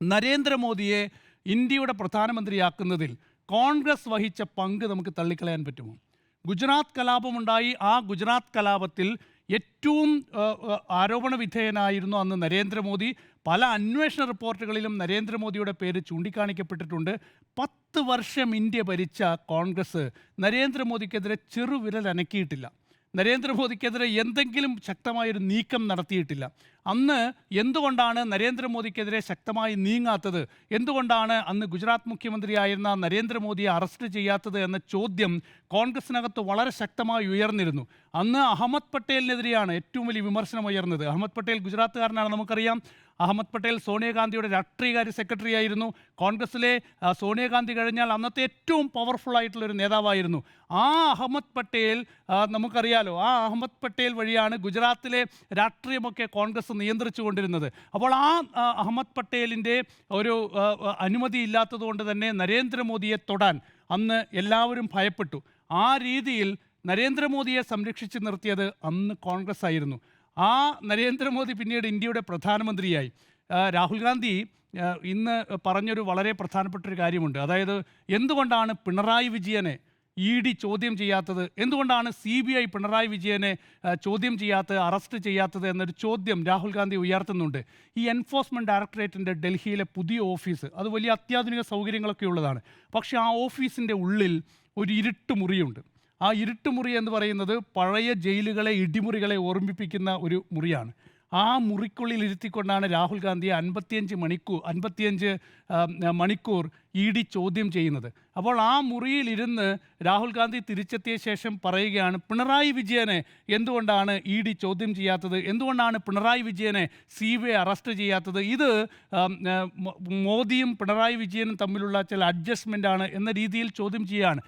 നരേന്ദ്രമോദിയെ ഇന്ത്യയുടെ പ്രധാനമന്ത്രിയാക്കുന്നതിൽ കോൺഗ്രസ് വഹിച്ച പങ്ക് നമുക്ക് തള്ളിക്കളയാൻ പറ്റുമോ? ഗുജറാത്ത് കലാപമുണ്ടായി. ആ ഗുജറാത്ത് കലാപത്തിൽ ഏറ്റവും ആരോപണ വിധേയനായിരുന്നു അന്ന് നരേന്ദ്രമോദി. പല അന്വേഷണ റിപ്പോർട്ടുകളിലും നരേന്ദ്രമോദിയുടെ പേര് ചൂണ്ടിക്കാണിക്കപ്പെട്ടിട്ടുണ്ട്. 10 വർഷം ഇന്ത്യ ഭരിച്ച കോൺഗ്രസ് നരേന്ദ്രമോദിക്കെതിരെ ചെറുവിരൽ അനക്കിയിട്ടില്ല. നരേന്ദ്രമോദിക്കെതിരെ എന്തെങ്കിലും ശക്തമായൊരു നീക്കം നടത്തിയിട്ടില്ല. അന്ന് എന്തുകൊണ്ടാണ് നരേന്ദ്രമോദിക്കെതിരെ ശക്തമായി നീങ്ങാത്തത്? എന്തുകൊണ്ടാണ് അന്ന് ഗുജറാത്ത് മുഖ്യമന്ത്രിയായിരുന്ന നരേന്ദ്രമോദിയെ അറസ്റ്റ് ചെയ്യാത്തത് എന്ന ചോദ്യം കോൺഗ്രസിനകത്ത് വളരെ ശക്തമായി ഉയർന്നിരുന്നു. അന്ന് അഹമ്മദ് പട്ടേലിനെതിരെയാണ് ഏറ്റവും വലിയ വിമർശനം ഉയർന്നത്. അഹമ്മദ് പട്ടേൽ ഗുജറാത്തുകാരനാണ്, നമുക്കറിയാം. അഹമ്മദ് പട്ടേൽ സോണിയാഗാന്ധിയുടെ രാഷ്ട്രീയകാര്യ സെക്രട്ടറി ആയിരുന്നു. കോൺഗ്രസിലെ സോണിയാഗാന്ധി കഴിഞ്ഞാൽ അന്നത്തെ ഏറ്റവും പവർഫുൾ ആയിട്ടുള്ളൊരു നേതാവായിരുന്നു. ആ അഹമ്മദ് പട്ടേൽ നമുക്കറിയാലോ, ആ അഹമ്മദ് പട്ടേൽ വഴിയാണ് ഗുജറാത്തിലെ രാഷ്ട്രീയമൊക്കെ കോൺഗ്രസ് നിയന്ത്രിച്ചു കൊണ്ടിരുന്നത്. അപ്പോൾ ആ അഹമ്മദ് പട്ടേലിൻ്റെ ഒരു അനുമതി ഇല്ലാത്തതുകൊണ്ട് തന്നെ നരേന്ദ്രമോദിയെ തൊടാൻ അന്ന് എല്ലാവരും ഭയപ്പെട്ടു. ആ രീതിയിൽ നരേന്ദ്രമോദിയെ സംരക്ഷിച്ച് നിർത്തിയത് അന്ന് കോൺഗ്രസ് ആയിരുന്നു. ആ നരേന്ദ്രമോദി പിന്നീട് ഇന്ത്യയുടെ പ്രധാനമന്ത്രിയായി. രാഹുൽ ഗാന്ധി ഇന്ന് പറഞ്ഞൊരു വളരെ പ്രധാനപ്പെട്ടൊരു കാര്യമുണ്ട്. അതായത് എന്തുകൊണ്ടാണ് പിണറായി വിജയനെ ED ചോദ്യം ചെയ്യാത്തത്, എന്തുകൊണ്ടാണ് CBI പിണറായി വിജയനെ ചോദ്യം ചെയ്യാത്തത്, അറസ്റ്റ് ചെയ്യാത്തത് എന്നൊരു ചോദ്യം രാഹുൽ ഗാന്ധി ഉയർത്തുന്നുണ്ട്. ഈ എൻഫോഴ്സ്മെൻറ്റ് ഡയറക്ടറേറ്റിൻ്റെ ഡൽഹിയിലെ പുതിയ ഓഫീസ് അത് വലിയ അത്യാധുനിക സൗകര്യങ്ങളൊക്കെ ഉള്ളതാണ്. പക്ഷേ ആ ഓഫീസിൻ്റെ ഉള്ളിൽ ഒരു ഇരുട്ടുമുറിയുണ്ട്. ആ ഇരുട്ടുമുറി എന്ന് പറയുന്നത് പഴയ ജയിലുകളെ, ഇടിമുറികളെ ഓർമ്മിപ്പിക്കുന്ന ഒരു മുറിയാണ്. ആ മുറിക്കുള്ളിൽ ഇരുത്തിക്കൊണ്ടാണ് രാഹുൽ ഗാന്ധിയെ 55 മണിക്കൂർ ED ചോദ്യം ചെയ്യുന്നത്. അപ്പോൾ ആ മുറിയിലിരുന്ന് രാഹുൽ ഗാന്ധി തിരിച്ചെത്തിയ ശേഷം പറയുകയാണ്, പിണറായി വിജയനെ എന്തുകൊണ്ടാണ് ED ചോദ്യം ചെയ്യാത്തത്, എന്തുകൊണ്ടാണ് പിണറായി വിജയനെ CBI അറസ്റ്റ് ചെയ്യാത്തത്, ഇത് മോദിയും പിണറായി വിജയനും തമ്മിലുള്ള ചില അഡ്ജസ്റ്റ്മെൻ്റാണ് എന്ന രീതിയിൽ ചോദ്യം ചെയ്യുകയാണ്.